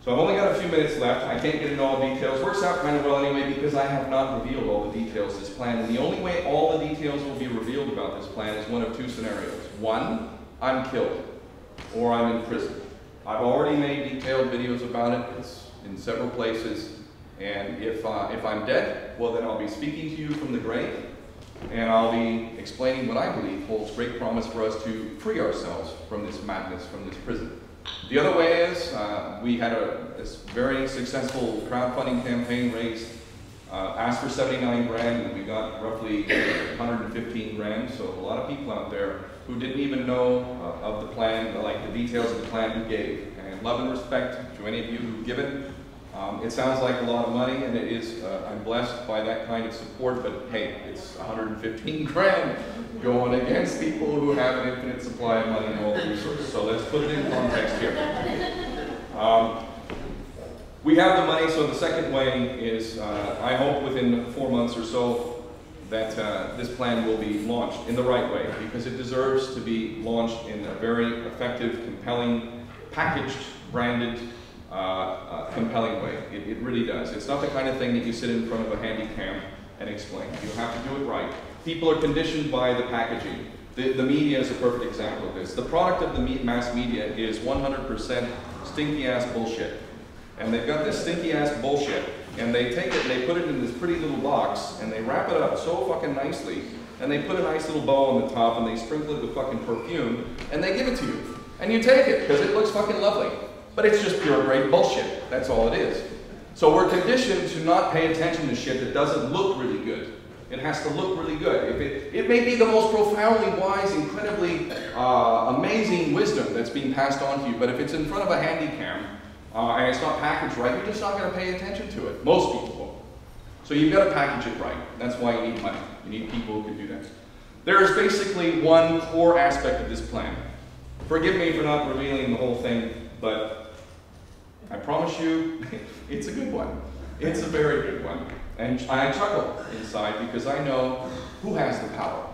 So I've only got a few minutes left. I can't get into all the details. Works out kind of well anyway because I have not revealed all the details of this plan. And the only way all the details will be revealed about this plan is one of two scenarios. One, I'm killed or I'm in prison. I've already made detailed videos about it. It's in several places. And if I'm dead, well then I'll be speaking to you from the grave and I'll be explaining what I believe holds great promise for us to free ourselves from this madness, from this prison. The other way is, we had this very successful crowdfunding campaign, asked for 79 grand, and we got roughly 115 grand. So a lot of people out there who didn't even know of the plan, like the details of the plan, who gave. And love and respect to any of you who've given. It sounds like a lot of money, and it is. I'm blessed by that kind of support, but hey, it's 115 grand going against people who have an infinite supply of money and all the resources. So let's put it in context here. We have the money, so the second way is, I hope within 4 months or so that this plan will be launched in the right way, because it deserves to be launched in a very effective, compelling, packaged, branded, compelling way. It really does. It's not the kind of thing that you sit in front of a handy cam and explain. You have to do it right. People are conditioned by the packaging. The media is a perfect example of this. The product of the mass media is 100% stinky-ass bullshit. And they've got this stinky-ass bullshit, and they take it and they put it in this pretty little box, and they wrap it up so fucking nicely, and they put a nice little bow on the top, and they sprinkle it with fucking perfume, and they give it to you. And you take it, because it looks fucking lovely. But it's just pure grade bullshit. That's all it is. So we're conditioned to not pay attention to shit that doesn't look really good. It has to look really good. It may be the most profoundly wise, incredibly amazing wisdom that's being passed on to you, but if it's in front of a handy cam and it's not packaged right, you're just not going to pay attention to it. Most people won't. So you've got to package it right. That's why you need money. You need people who can do that. There is basically one core aspect of this plan. Forgive me for not revealing the whole thing, but I promise you, it's a good one. It's a very good one. And I chuckle inside because I know who has the power.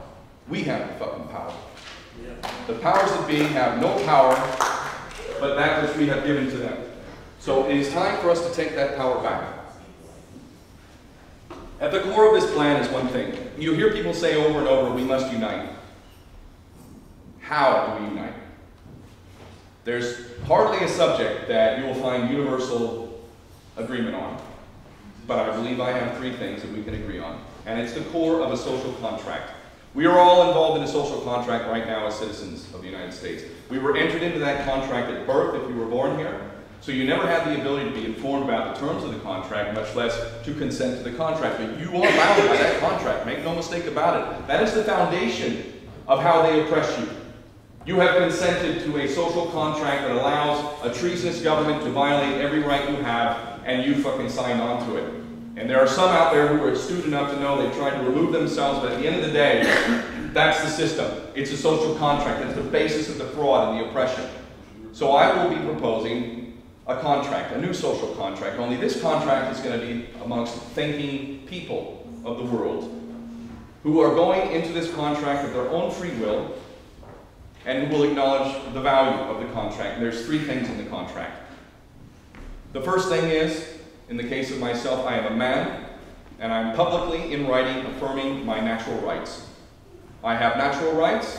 We have the fucking power. Yeah. The powers that be have no power but that which we have given to them. So it is time for us to take that power back. At the core of this plan is one thing. You hear people say over and over, we must unite. How do we unite? There's hardly a subject that you will find universal agreement on. But I believe I have three things that we can agree on. And it's the core of a social contract. We are all involved in a social contract right now as citizens of the United States. We were entered into that contract at birth if we were born here. So you never had the ability to be informed about the terms of the contract, much less to consent to the contract. But you are bound by that contract. Make no mistake about it. That is the foundation of how they oppress you. You have consented to a social contract that allows a treasonous government to violate every right you have, and you fucking signed on to it. And there are some out there who are astute enough to know they've tried to remove themselves, but at the end of the day, that's the system. It's a social contract. It's the basis of the fraud and the oppression. So I will be proposing a contract, a new social contract, only this contract is going to be amongst thinking people of the world who are going into this contract of their own free will and who will acknowledge the value of the contract. And there's three things in the contract. The first thing is, in the case of myself, I am a man, and I'm publicly, in writing, affirming my natural rights. I have natural rights.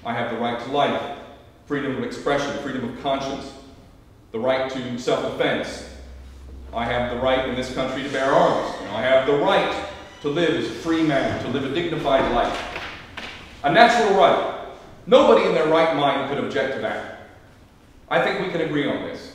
I have the right to life, freedom of expression, freedom of conscience, the right to self-defense. I have the right in this country to bear arms. I have the right to live as a free man, to live a dignified life. A natural right. Nobody in their right mind could object to that. I think we can agree on this.